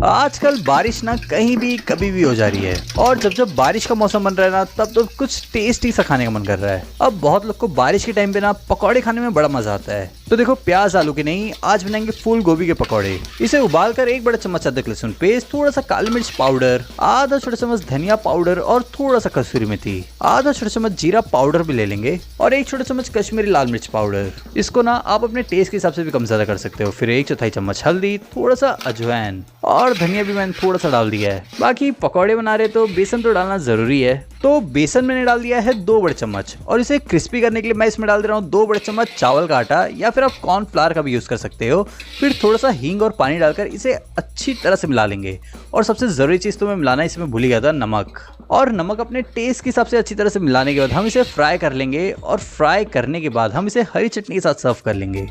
आजकल बारिश ना कहीं भी कभी भी हो जा रही है और जब जब बारिश का मौसम बन रहा है ना तब तो कुछ टेस्टी सा खाने का मन कर रहा है। अब बहुत लोग को बारिश के टाइम पे ना पकौड़े खाने में बड़ा मजा आता है। तो देखो प्याज आलू के नहीं, आज बनाएंगे फूल गोभी के पकौड़े। इसे उबालकर 1 बड़ा चम्मच अदरक लहसुन पेस्ट, थोड़ा सा काली मिर्च पाउडर, आधा छोटा चम्मच धनिया पाउडर और थोड़ा सा कसूरी मेथी, आधा छोटा चम्मच जीरा पाउडर भी ले लेंगे और 1 छोटा चम्मच कश्मीरी लाल मिर्च पाउडर। इसको ना आप अपने टेस्ट के हिसाब से भी कम ज्यादा कर सकते हो। फिर 1/4 चम्मच हल्दी, थोड़ा सा अजवाइन और धनिया भी मैंने थोड़ा सा डाल दिया है। बाकी पकौड़े बना रहे तो बेसन तो डालना जरूरी है, तो बेसन मैंने डाल दिया है 2 बड़े चम्मच और इसे क्रिस्पी करने के लिए मैं इसमें डाल दे रहा हूँ 2 बड़े चम्मच चावल का आटा या फिर आप कॉर्नफ्लावर का भी यूज कर सकते हो। फिर थोड़ा सा हींग और पानी डालकर इसे अच्छी तरह से मिला लेंगे और सबसे जरूरी चीज तो मैं मिलाना इसमें भूल ही गया था, नमक। और नमक अपने टेस्ट के हिसाब से अच्छी तरह से मिलाने के बाद हम इसे फ्राई कर लेंगे और फ्राई करने के बाद हम इसे हरी चटनी के साथ सर्व कर लेंगे।